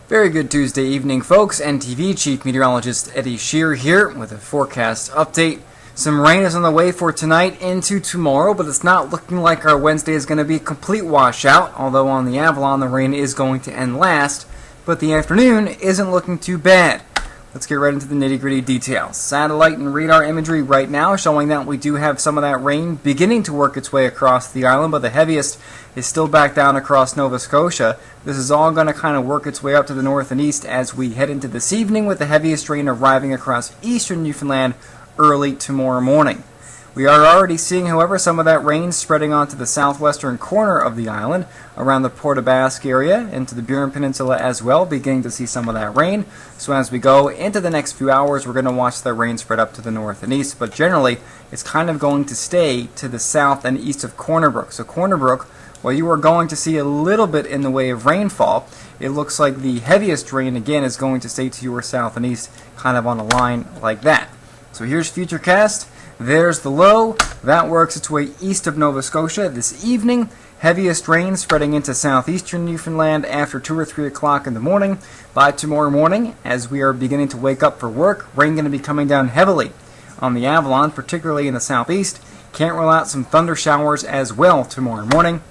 Very good Tuesday evening, folks. NTV Chief Meteorologist Eddie Shear here with a forecast update. Some rain is on the way for tonight into tomorrow, but it's not looking like our Wednesday is going to be a complete washout, although on the Avalon the rain is going to end last, but the afternoon isn't looking too bad. Let's get right into the nitty-gritty details. Satellite and radar imagery right now showing that we do have some of that rain beginning to work its way across the island, but the heaviest is still back down across Nova Scotia. This is all going to kind of work its way up to the north and east as we head into this evening, with the heaviest rain arriving across eastern Newfoundland early tomorrow morning. We are already seeing, however, some of that rain spreading onto the southwestern corner of the island, around the Port aux Basques area, into the Burin Peninsula as well, beginning to see some of that rain. So as we go into the next few hours, we're going to watch that rain spread up to the north and east, but generally, it's kind of going to stay to the south and east of Corner Brook. So Corner Brook, while you are going to see a little bit in the way of rainfall, it looks like the heaviest rain, again, is going to stay to your south and east, kind of on a line like that. So here's FUTURECAST. There's the low. That works its way east of Nova Scotia this evening. Heaviest rain spreading into southeastern Newfoundland after 2 or 3 o'clock in the morning. By tomorrow morning, as we are beginning to wake up for work, rain going to be coming down heavily on the Avalon, particularly in the southeast. Can't rule out some thunder showers as well tomorrow morning.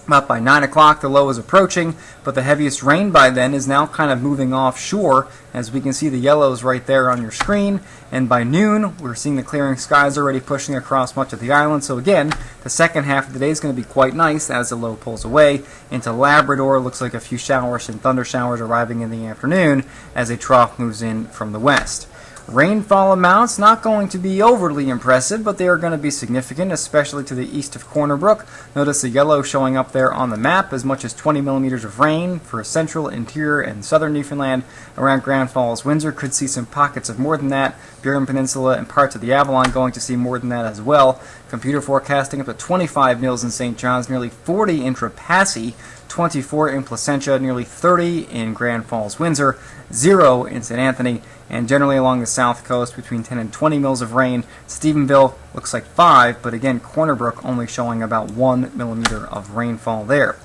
About by 9 o'clock, the low is approaching, but the heaviest rain by then is now kind of moving offshore, as we can see the yellows right there on your screen. And by noon, we're seeing the clearing skies already pushing across much of the island. So again, the second half of the day is going to be quite nice as the low pulls away into Labrador. Looks like a few showers and thunder showers arriving in the afternoon as a trough moves in from the west. Rainfall amounts not going to be overly impressive, but they are going to be significant, especially to the east of Corner Brook. Notice the yellow showing up there on the map, as much as 20 millimeters of rain for central, interior, and southern Newfoundland. Around Grand Falls, Windsor could see some pockets of more than that. Burin Peninsula and parts of the Avalon going to see more than that as well. Computer forecasting up to 25 mils in St. John's, nearly 40 in Trepassey, 24 in Placentia, nearly 30 in Grand Falls, Windsor, 0 in St. Anthony, and generally along the south coast between 10 and 20 mils of rain. Stephenville looks like 5, but again, Corner Brook only showing about 1 millimeter of rainfall there.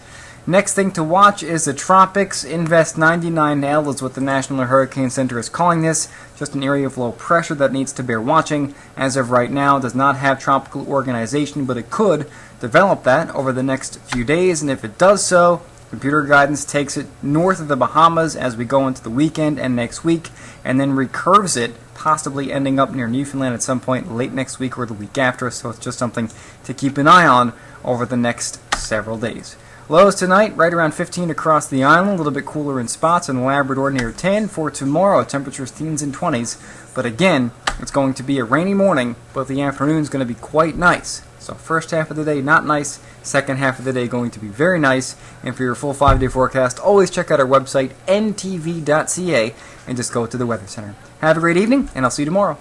Next thing to watch is the tropics. Invest 99L is what the National Hurricane Center is calling this. Just an area of low pressure that needs to bear watching. As of right now, does not have tropical organization, but it could develop that over the next few days, and if it does so, computer guidance takes it north of the Bahamas as we go into the weekend and next week, and then recurves it, possibly ending up near Newfoundland at some point late next week or the week after, so it's just something to keep an eye on over the next several days. Lows tonight, right around 15 across the island, a little bit cooler in spots, and Labrador near 10. For tomorrow, temperatures teens and 20s, but again, it's going to be a rainy morning, but the afternoon's going to be quite nice. So first half of the day, not nice. Second half of the day, going to be very nice. And for your full 5-day forecast, always check out our website, ntv.ca, and just go to the Weather Center. Have a great evening, and I'll see you tomorrow.